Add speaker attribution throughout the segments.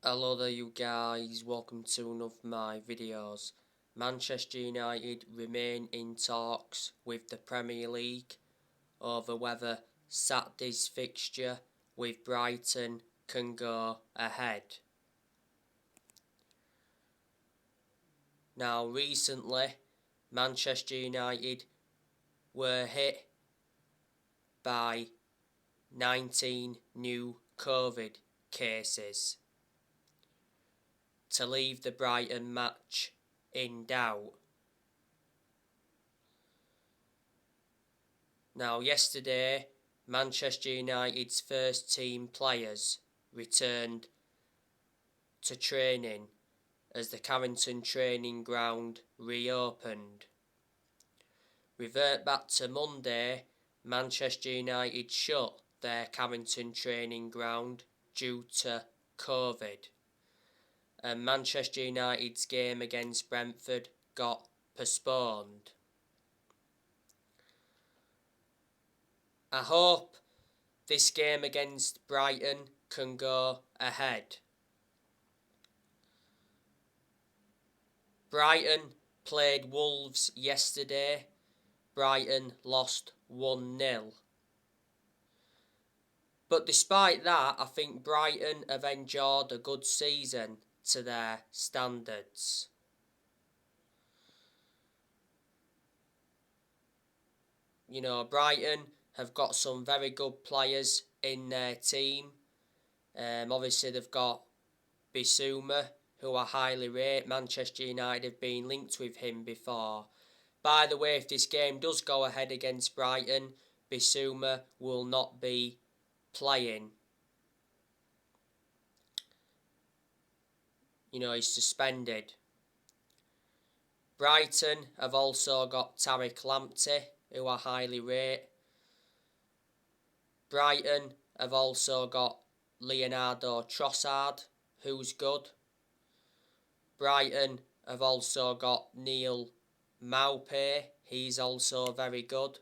Speaker 1: Hello there you guys, welcome to another of my videos. Manchester United remain in talks with the Premier League over whether Saturday's fixture with Brighton can go ahead. Now recently, Manchester United were hit by 19 new COVID cases to leave the Brighton match in doubt. Now yesterday, Manchester United's first team players returned to training as the Carrington training ground reopened. Revert back to Monday, Manchester United shut their Carrington training ground due to COVID, and Manchester United's game against Brentford got postponed. I hope this game against Brighton can go ahead. Brighton played Wolves yesterday. Brighton lost 1-0. But despite that, I think Brighton have enjoyed a good season to their standards. You know, Brighton have got some very good players in their team. Obviously, they've got Bissouma, who I highly rate. Manchester United have been linked with him before. By the way, if this game does go ahead against Brighton, Bissouma will not be playing. You know, he's suspended. Brighton have also got Tariq Lamptey, who I highly rate. Brighton have also got Leonardo Trossard, who's good. Brighton have also got Neil Maupay, he's also very good.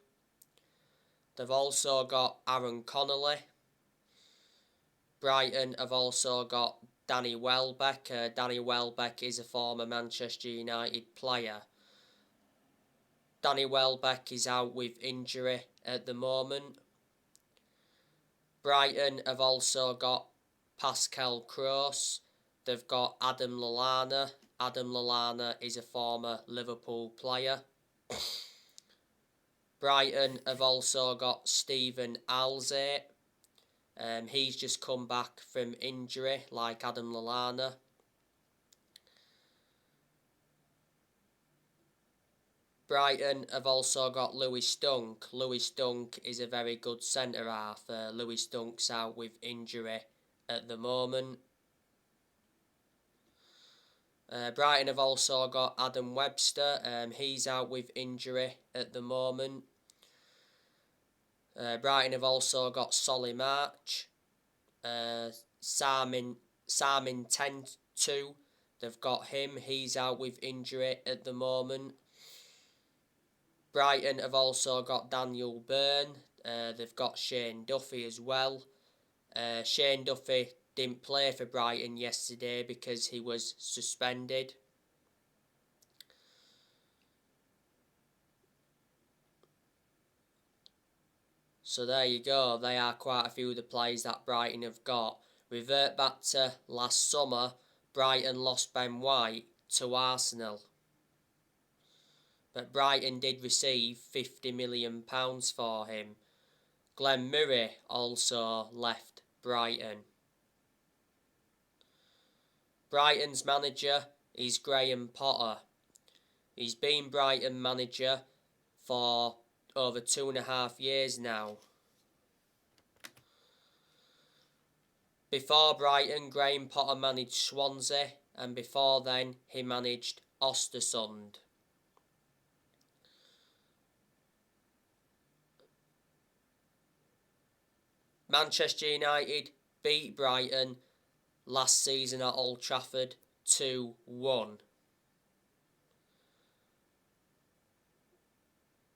Speaker 1: They've also got Aaron Connolly. Brighton have also got Danny Welbeck. Danny Welbeck is a former Manchester United player. Danny Welbeck is out with injury at the moment. Brighton have also got Pascal Kroos. They've got Adam Lallana. Adam Lallana is a former Liverpool player. Brighton have also got Steven Alzate. He's just come back from injury like Adam Lallana. Brighton have also got Lewis Dunk. Lewis Dunk is a very good centre-half. Lewis Dunk's out with injury at the moment. Brighton have also got Adam Webster. He's out with injury at the moment. Brighton have also got Solly March. Sarmin Tentu. They've got him. He's out with injury at the moment. Brighton have also got Daniel Byrne. They've got Shane Duffy as well. Shane Duffy didn't play for Brighton yesterday because he was suspended. So there you go. They are quite a few of the players that Brighton have got. Revert back to last summer. Brighton lost Ben White to Arsenal. But Brighton did receive £50 million for him. Glenn Murray also left Brighton. Brighton's manager is Graham Potter. He's been Brighton manager for over 2.5 years now. Before Brighton, Graham Potter managed Swansea, and before then he managed Östersund. Manchester United beat Brighton last season at Old Trafford 2-1.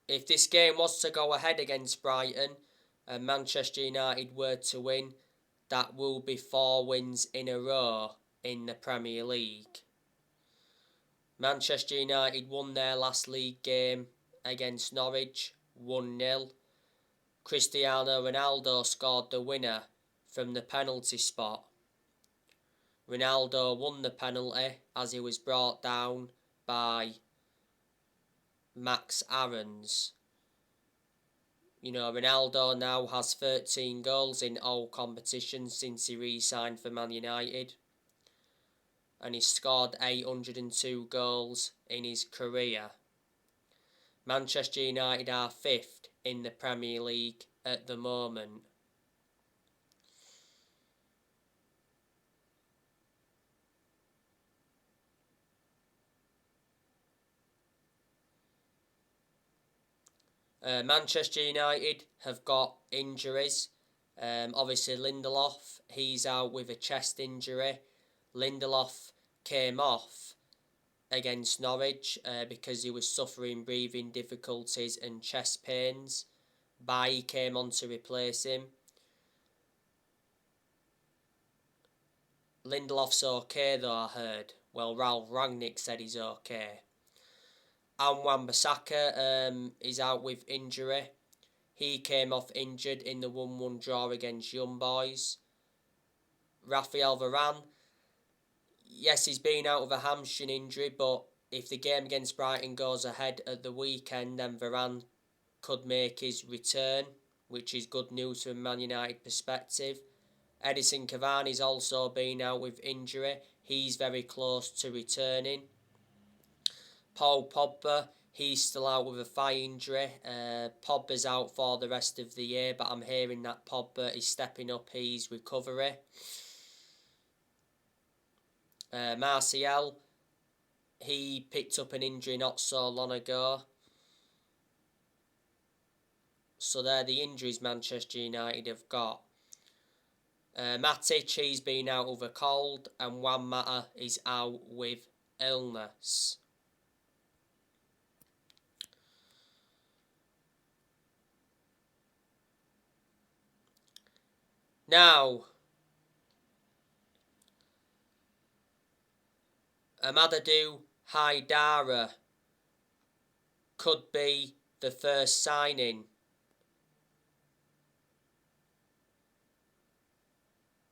Speaker 1: If this game was to go ahead against Brighton and Manchester United were to win, that will be 4 wins in a row in the Premier League. Manchester United won their last league game against Norwich 1-0. Cristiano Ronaldo scored the winner from the penalty spot. Ronaldo won the penalty as he was brought down by Max Aarons. Ronaldo now has 13 goals in all competitions since he re-signed for Man United. And he's scored 802 goals in his career. Manchester United are 5th in the Premier League at the moment. Manchester United have got injuries. Obviously Lindelof, he's out with a chest injury. Lindelof came off against Norwich because he was suffering breathing difficulties and chest pains. Bailly came on to replace him. Lindelof's okay though, I heard. Well, Ralph Rangnick said he's okay. And Wan-Bissaka is out with injury. He came off injured in the 1-1 draw against Young Boys. Raphael Varane, yes, he's been out with a hamstring injury, but if the game against Brighton goes ahead at the weekend, then Varane could make his return, which is good news from a Man United perspective. Edison Cavani's also been out with injury. He's very close to returning. Paul Pogba, he's still out with a thigh injury. Pogba's out for the rest of the year, but I'm hearing that Pogba is stepping up his recovery. Martial, he picked up an injury not so long ago. So they're the injuries Manchester United have got. Matic, he's been out with a cold, and Juan Mata is out with illness. Now, Amadou Haidara could be the first signing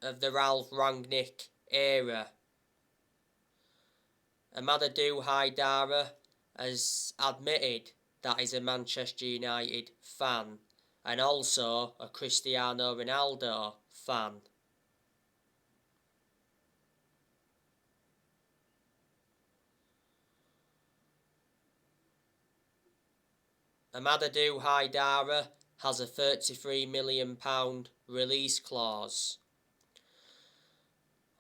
Speaker 1: of the Ralph Rangnick era. Amadou Haidara has admitted that he's a Manchester United fan and also a Cristiano Ronaldo fan. Amadou Haidara has a £33 million release clause.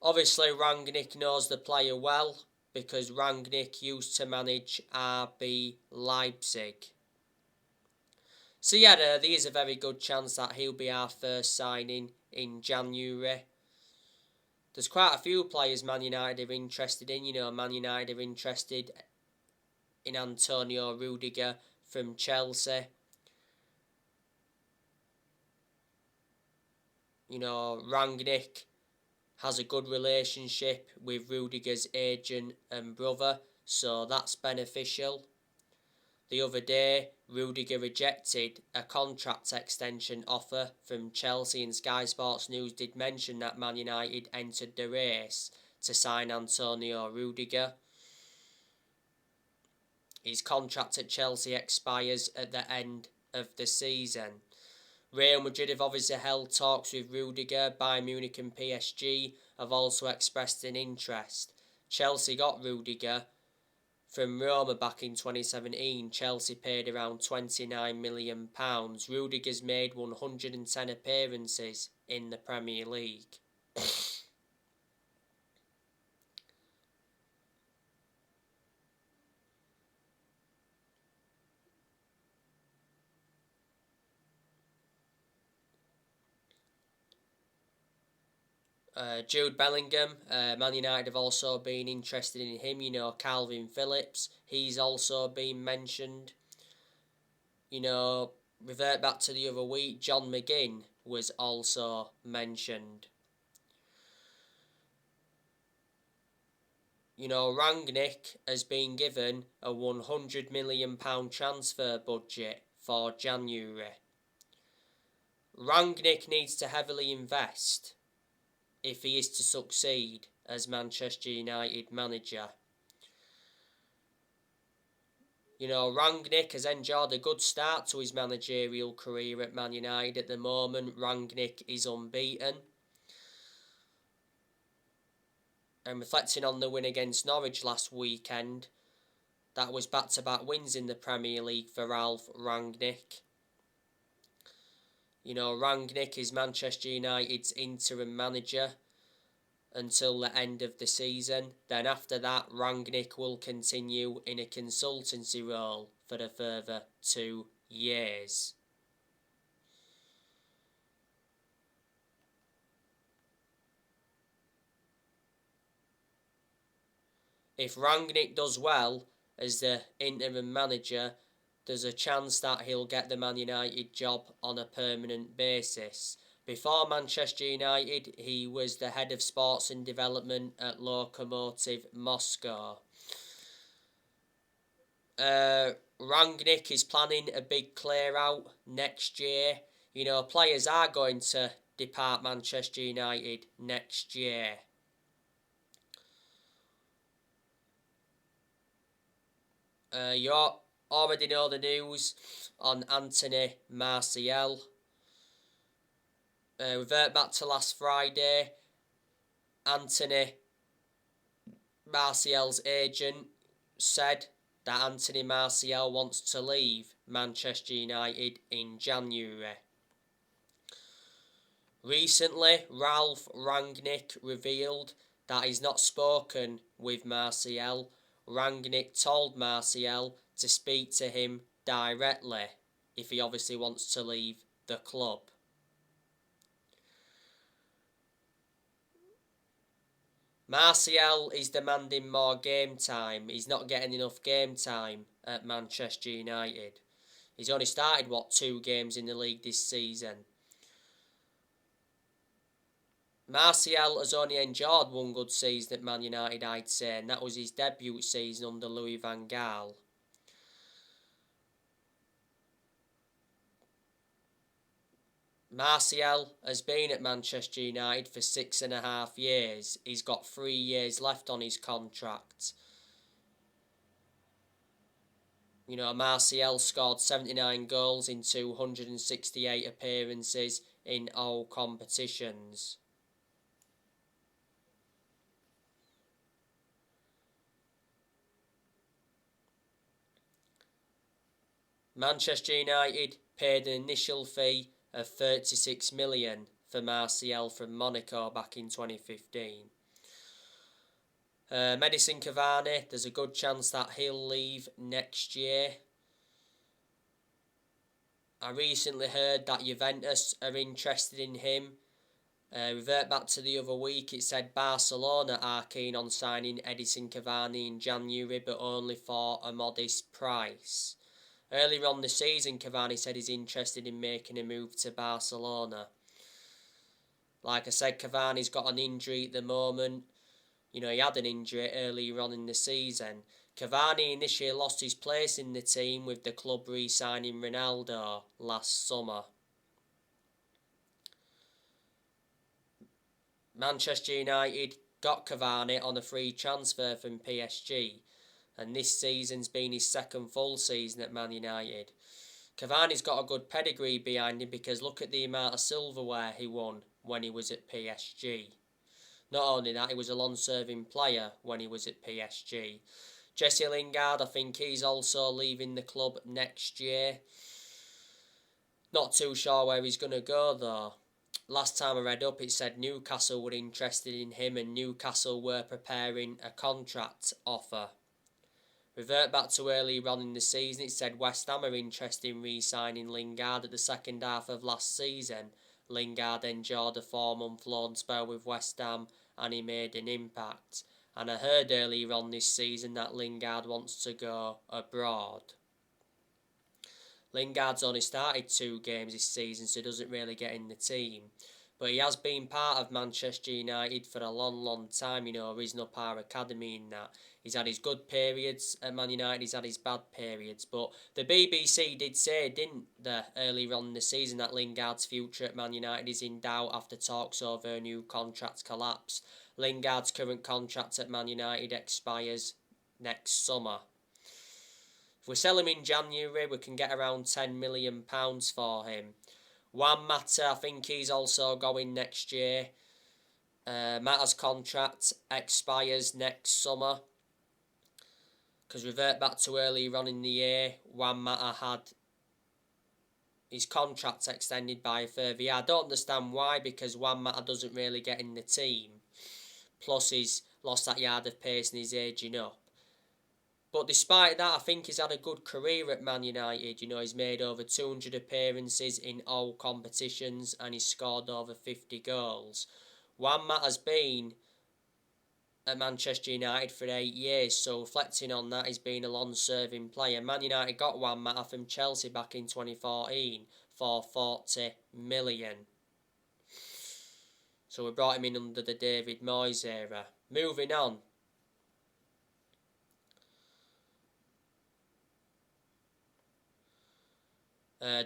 Speaker 1: Obviously Rangnick knows the player well because Rangnick used to manage RB Leipzig. So yeah, there is a very good chance that he'll be our first signing in January. There's quite a few players Man United are interested in. Man United are interested in Antonio Rudiger from Chelsea. Rangnick has a good relationship with Rudiger's agent and brother, so that's beneficial. The other day, Rudiger rejected a contract extension offer from Chelsea, and Sky Sports News did mention that Man United entered the race to sign Antonio Rudiger. His contract at Chelsea expires at the end of the season. Real Madrid have obviously held talks with Rudiger. Bayern Munich and PSG have also expressed an interest. Chelsea got Rudiger from Roma back in 2017. Chelsea paid around £29 million. Rudiger's made 110 appearances in the Premier League. Jude Bellingham, Man United have also been interested in him. Calvin Phillips, he's also been mentioned. Revert back to the other week, John McGinn was also mentioned. Rangnick has been given a £100 million transfer budget for January. Rangnick needs to heavily invest if he is to succeed as Manchester United manager. Rangnick has enjoyed a good start to his managerial career at Man United. At the moment, Rangnick is unbeaten. And reflecting on the win against Norwich last weekend, that was back-to-back wins in the Premier League for Ralph Rangnick. Rangnick is Manchester United's interim manager until the end of the season. Then after that, Rangnick will continue in a consultancy role for a further 2 years. If Rangnick does well as the interim manager, there's a chance that he'll get the Man United job on a permanent basis. Before Manchester United, he was the head of sports and development at Lokomotiv Moscow. Rangnick is planning a big clear-out next year. Players are going to depart Manchester United next year. You already know the news on Anthony Martial. Revert back to last Friday. Anthony Martial's agent said that Anthony Martial wants to leave Manchester United in January. Recently, Ralph Rangnick revealed that he's not spoken with Martial. Rangnick told Martial to speak to him directly if he obviously wants to leave the club. Martial is demanding more game time. He's not getting enough game time at Manchester United. He's only started, 2 games in the league this season. Martial has only enjoyed 1 good season at Man United, I'd say, and that was his debut season under Louis van Gaal. Martial has been at Manchester United for 6.5 years. He's got 3 years left on his contract. Martial scored 79 goals in 268 appearances in all competitions. Manchester United paid an initial fee of 36 million for Martial from Monaco back in 2015. Edinson Cavani, there's a good chance that he'll leave next year. I recently heard that Juventus are interested in him. Revert back to the other week, it said Barcelona are keen on signing Edinson Cavani in January, but only for a modest price. Earlier on the season, Cavani said he's interested in making a move to Barcelona. Like I said, Cavani's got an injury at the moment. He had an injury earlier on in the season. Cavani initially lost his place in the team with the club re-signing Ronaldo last summer. Manchester United got Cavani on a free transfer from PSG, and this season's been his second full season at Man United. Cavani's got a good pedigree behind him because look at the amount of silverware he won when he was at PSG. Not only that, he was a long-serving player when he was at PSG. Jesse Lingard, I think he's also leaving the club next year. Not too sure where he's going to go though. Last time I read up, it said Newcastle were interested in him and Newcastle were preparing a contract offer. Revert back to earlier on in the season, it said West Ham are interested in re-signing Lingard at the second half of last season. Lingard enjoyed a 4-month loan spell with West Ham and he made an impact. And I heard earlier on this season that Lingard wants to go abroad. Lingard's only started 2 games this season, so he doesn't really get in the team. But he has been part of Manchester United for a long, long time, risen up our academy in that. He's had his good periods at Man United, he's had his bad periods. But the BBC did say, didn't they, earlier on in the season, that Lingard's future at Man United is in doubt after talks over a new contract collapse. Lingard's current contract at Man United expires next summer. If we sell him in January, we can get around £10 million for him. Juan Mata, I think he's also going next year. Mata's contract expires next summer. Because revert back to earlier on in the year, Juan Mata had his contract extended by a further year. I don't understand why, because Juan Mata doesn't really get in the team. Plus he's lost that yard of pace and he's aging up. But despite that, I think he's had a good career at Man United. He's made over 200 appearances in all competitions and he's scored over 50 goals. Juan Mata's been at Manchester United for 8 years, so reflecting on that, he's been a long-serving player. Man United got Juan Mata from Chelsea back in 2014 for 40 million. So we brought him in under the David Moyes era. Moving on.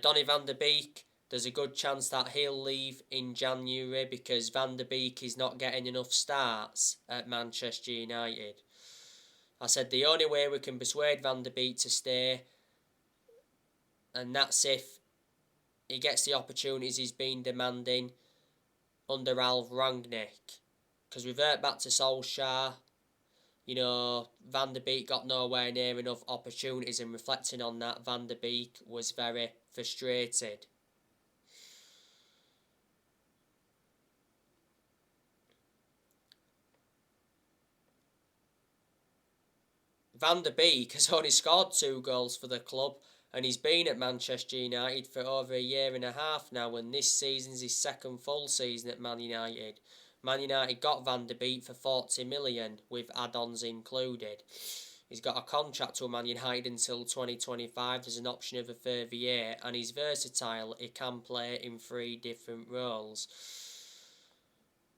Speaker 1: Donny van der Beek, there's a good chance that he'll leave in January because Van der Beek is not getting enough starts at Manchester United. I said the only way we can persuade Van der Beek to stay, and that's if he gets the opportunities he's been demanding under Ralf Rangnick. Because revert back to Solskjaer, Van der Beek got nowhere near enough opportunities, and reflecting on that, Van der Beek was very frustrated. Van der Beek has only scored 2 goals for the club, and he's been at Manchester United for over a year and a half now, and this season's his second full season at Man United. Man United got Van der Beek for 40 million, with add-ons included. He's got a contract with Man United until 2025. There's an option of a further year, and he's versatile. He can play in 3 different roles.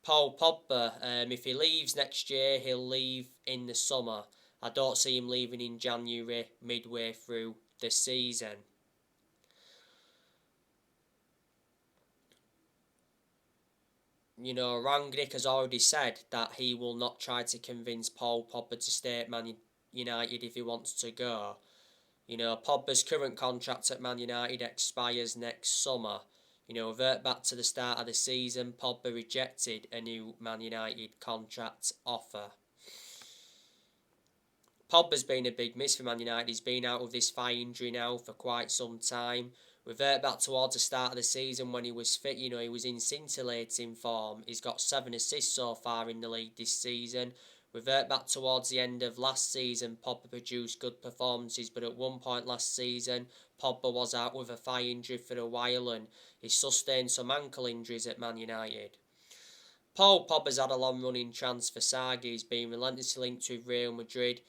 Speaker 1: Paul Pogba, if he leaves next year, he'll leave in the summer. I don't see him leaving in January, midway through the season. Rangnick has already said that he will not try to convince Paul Pogba to stay at Man United if he wants to go. Pogba's current contract at Man United expires next summer. Revert back to the start of the season, Pogba rejected a new Man United contract offer. Pogba's been a big miss for Man United. He's been out with this thigh injury now for quite some time. Revert back towards the start of the season when he was fit, he was in scintillating form. He's got 7 assists so far in the league this season. Revert back towards the end of last season, Pogba produced good performances, but at one point last season, Pogba was out with a thigh injury for a while and he sustained some ankle injuries at Man United. Paul Pogba's had a long-running transfer saga. He's been relentlessly linked with Real Madrid.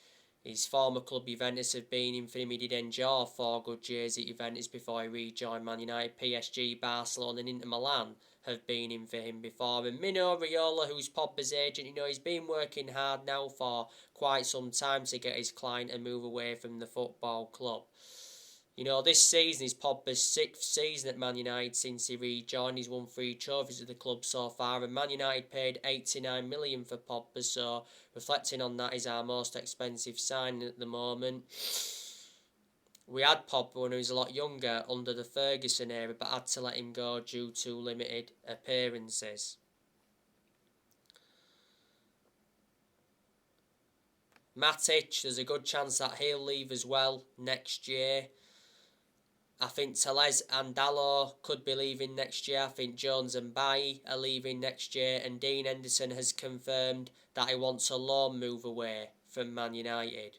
Speaker 1: His former club Juventus have been in for him. He did endure 4 good years at Juventus before he rejoined Man United. PSG, Barcelona and Inter Milan have been in for him before. And Mino Raiola, who's Pogba's agent, he's been working hard now for quite some time to get his client to move away from the football club. This season is Pogba's 6th season at Man United since he rejoined. He's won 3 trophies at the club so far, and Man United paid 89 million for Pogba, so reflecting on that, is our most expensive signing at the moment. We had Pogba when he was a lot younger under the Ferguson era, but had to let him go due to limited appearances. Matic, there's a good chance that he'll leave as well next year. I think Tellez and Dalot could be leaving next year. I think Jones and Bailly are leaving next year. And Dean Henderson has confirmed that he wants a loan move away from Man United.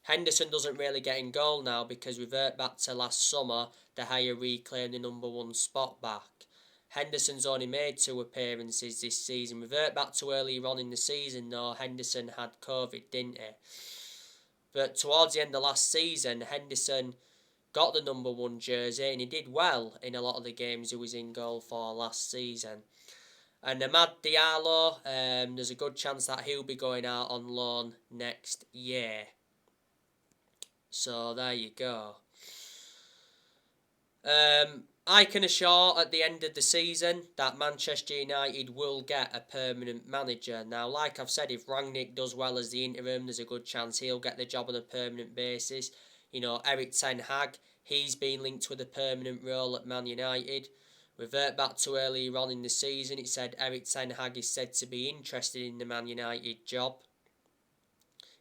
Speaker 1: Henderson doesn't really get in goal now because revert back to last summer, De Gea reclaimed the number 1 spot back. Henderson's only made 2 appearances this season. Revert back to earlier on in the season though, Henderson had COVID, didn't he? But towards the end of last season, Henderson got the number 1 jersey, and he did well in a lot of the games he was in goal for last season. And Amad Diallo, there's a good chance that he'll be going out on loan next year. So there you go. I can assure at the end of the season that Manchester United will get a permanent manager. Now, like I've said, if Rangnick does well as the interim, there's a good chance he'll get the job on a permanent basis. You know, Erik Ten Hag, he's been linked with a permanent role at Man United. Revert back to earlier on in the season, it said Erik Ten Hag is said to be interested in the Man United job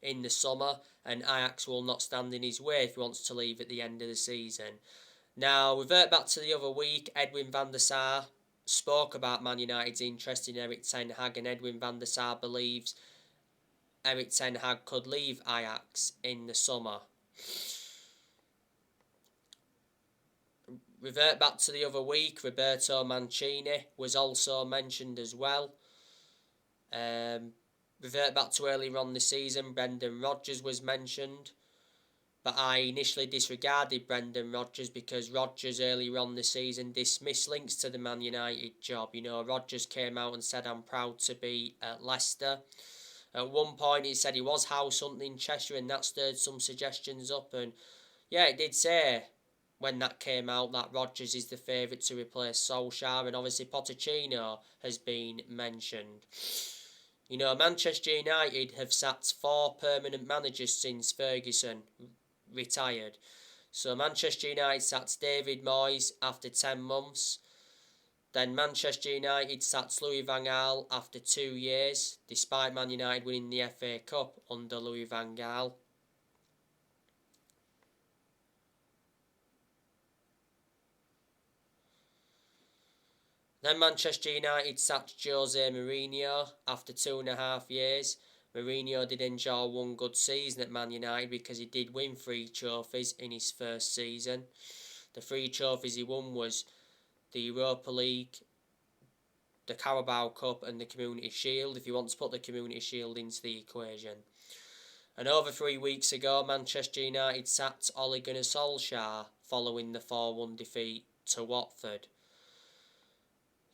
Speaker 1: in the summer, and Ajax will not stand in his way if he wants to leave at the end of the season. Now, revert back to the other week, Edwin van der Sar spoke about Man United's interest in Erik Ten Hag, and Edwin van der Sar believes Erik Ten Hag could leave Ajax in the summer. Revert back to the other week, Roberto Mancini was also mentioned as well. Revert back to earlier on the season, Brendan Rodgers was mentioned. But I initially disregarded Brendan Rodgers because Rodgers earlier on the season dismissed links to the Man United job. You know, Rodgers came out and said, "I'm proud to be at Leicester." At one point he said he was house hunting in Cheshire, and that stirred some suggestions up. And yeah, it did say when that came out that Rodgers is the favourite to replace Solskjaer, and obviously Pochettino has been mentioned. You know, Manchester United have sacked 4 permanent managers since Ferguson retired. So Manchester United sacked David Moyes after 10 months. Then Manchester United sacked Louis van Gaal after 2 years, despite Man United winning the FA Cup under Louis van Gaal. Then Manchester United sacked Jose Mourinho after 2.5 years. Mourinho did enjoy one good season at Man United because he did win 3 trophies in his first season. The 3 trophies he won was the Europa League, the Carabao Cup and the Community Shield, if you want to put the Community Shield into the equation. And over 3 weeks ago, Manchester United sacked Ole Gunnar Solskjaer following the 4-1 defeat to Watford.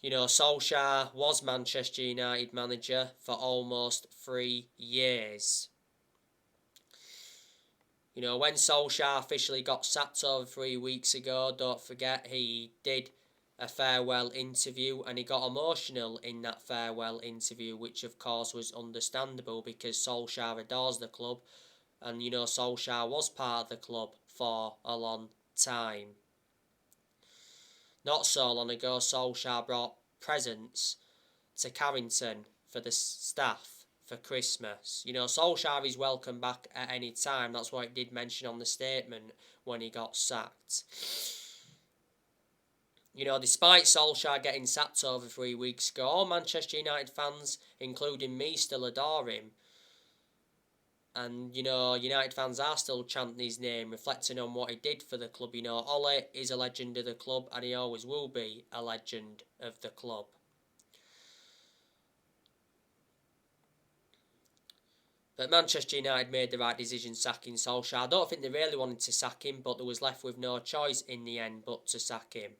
Speaker 1: You know, Solskjaer was Manchester United manager for almost 3 years. You know, when Solskjaer officially got sacked over 3 weeks ago, don't forget he did a farewell interview and he got emotional in that farewell interview, which of course was understandable because Solskjaer adores the club, and you know Solskjaer was part of the club for a long time. Not so long ago, Solskjaer brought presents to Carrington for the staff for Christmas. You know, Solskjaer is welcome back at any time. That's what it did mention on the statement when he got sacked. You know, despite Solskjaer getting sacked over 3 weeks ago, all Manchester United fans, including me, still adore him. And, you know, United fans are still chanting his name, reflecting on what he did for the club. You know, Ole is a legend of the club and he always will be a legend of the club. But Manchester United made the right decision sacking Solskjaer. I don't think they really wanted to sack him, but they was left with no choice in the end but to sack him.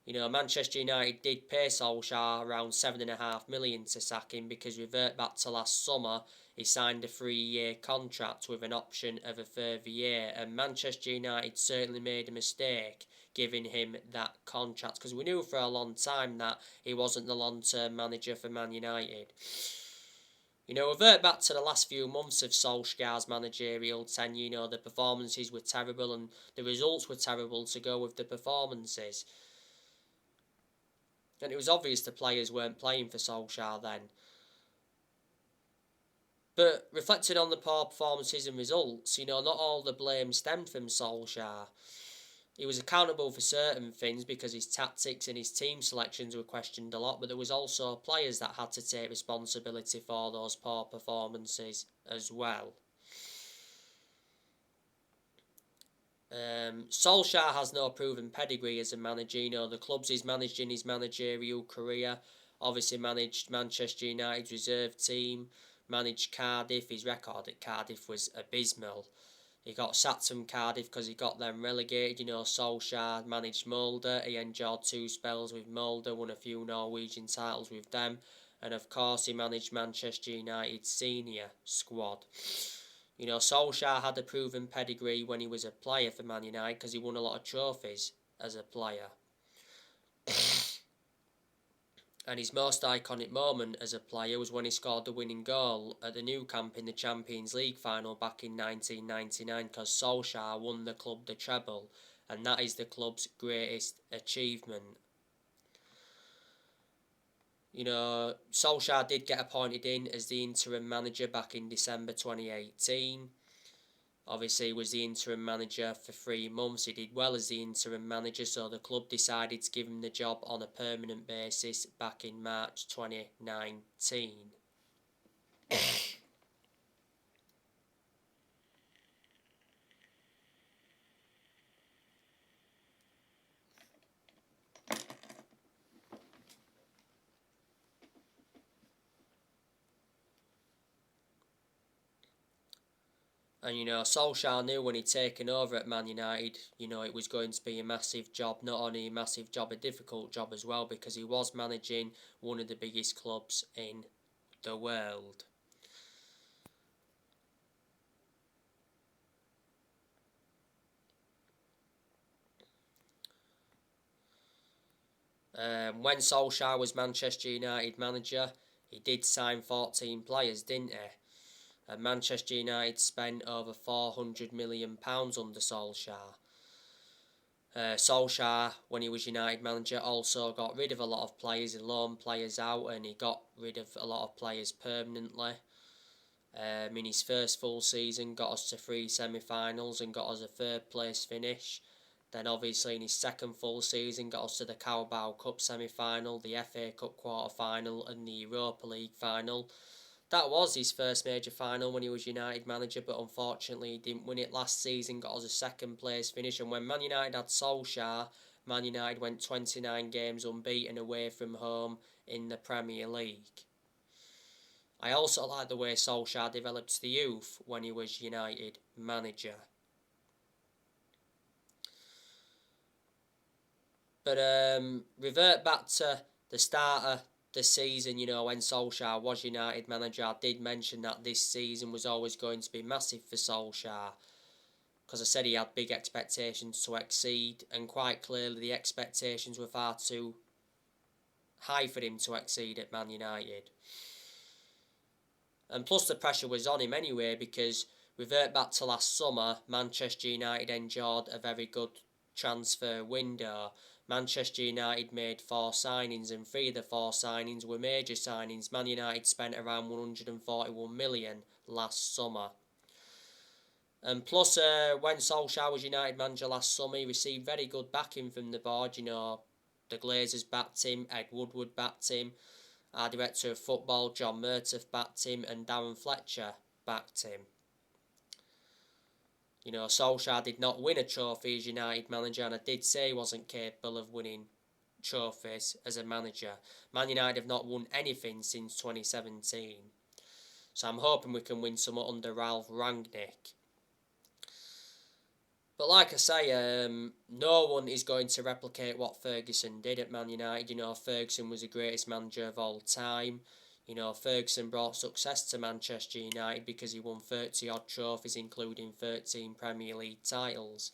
Speaker 1: You know, Manchester United did pay Solskjaer around $7.5 million to sack him because, revert back to last summer, he signed a 3-year contract with an option of a further year, and Manchester United certainly made a mistake giving him that contract because we knew for a long time that he wasn't the long-term manager for Man United. You know, revert back to the last few months of Solskjaer's managerial tenure. You know, the performances were terrible and the results were terrible to go with the performances. And it was obvious the players weren't playing for Solskjaer then. But reflecting on the poor performances and results, you know, not all the blame stemmed from Solskjaer. He was accountable for certain things because his tactics and his team selections were questioned a lot, but there was also players that had to take responsibility for those poor performances as well. Solskjaer has no proven pedigree as a manager. You know, the clubs he's managed in his managerial career, obviously managed Manchester United's reserve team, managed Cardiff. His record at Cardiff was abysmal. He got sacked from Cardiff because he got them relegated. You know, Solskjaer managed Mulder. He enjoyed 2 spells with Mulder, won a few Norwegian titles with them. And of course, he managed Manchester United's senior squad. You know, Solskjaer had a proven pedigree when he was a player for Man United because he won a lot of trophies as a player. And his most iconic moment as a player was when he scored the winning goal at the Nou Camp in the Champions League final back in 1999, because Solskjaer won the club the treble, and that is the club's greatest achievement. You know, Solskjaer did get appointed in as the interim manager back in December 2018. Obviously, he was the interim manager for 3 months. He did well as the interim manager, so the club decided to give him the job on a permanent basis back in March 2019. And, you know, Solskjaer knew when he'd taken over at Man United, you know, it was going to be a massive job. Not only a massive job, a difficult job as well, because he was managing one of the biggest clubs in the world. When Solskjaer was Manchester United manager, he did sign 14 players, didn't he? And Manchester United spent over £400 million under Solskjaer. Solskjaer, when he was United manager, also got rid of a lot of players. He loaned players out, and he got rid of a lot of players permanently. In his first full season, got us to 3 semi-finals and got us a 3rd place finish. Then obviously in his second full season, got us to the Carabao Cup semi-final, the FA Cup quarter-final and the Europa League final. That was his first major final when he was United manager, but unfortunately he didn't win it. Last season, got us a 2nd place finish, and when Man United had Solskjaer, Man United went 29 games unbeaten away from home in the Premier League. I also like the way Solskjaer developed the youth when he was United manager. But revert back to the start of the season, you know, when Solskjaer was United manager. I did mention that this season was always going to be massive for Solskjaer, because I said he had big expectations to exceed, and quite clearly the expectations were far too high for him to exceed at Man United. And plus the pressure was on him anyway, because revert back to last summer, Manchester United enjoyed a very good transfer window. Manchester United made 4 signings, and 3 of the 4 signings were major signings. Man United spent around 141 million last summer. And plus, when Solskjaer was United manager last summer, he received very good backing from the board. You know, the Glazers backed him, Ed Woodward backed him, our director of football, John Murtaugh, backed him, and Darren Fletcher backed him. You know, Solskjaer did not win a trophy as United manager, and I did say he wasn't capable of winning trophies as a manager. Man United have not won anything since 2017. So I'm hoping we can win some under Ralph Rangnick. But like I say, no one is going to replicate what Ferguson did at Man United. You know, Ferguson was the greatest manager of all time. You know, Ferguson brought success to Manchester United because he won 30-odd trophies, including 13 Premier League titles.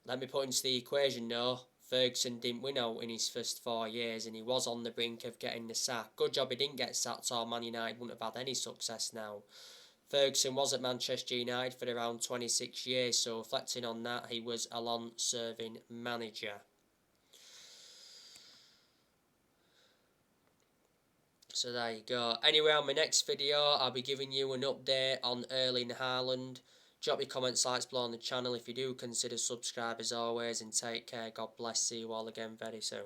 Speaker 1: Let me put into the equation, no, Ferguson didn't win out in his first 4 years, and he was on the brink of getting the sack. Good job he didn't get sacked, or Man United wouldn't have had any success now. Ferguson was at Manchester United for around 26 years, so reflecting on that, he was a long-serving manager. So there you go. Anyway, on my next video, I'll be giving you an update on Erling Haaland. Drop your comments, likes below on the channel if you do. Consider subscribe as always, and take care. God bless. See you all again very soon.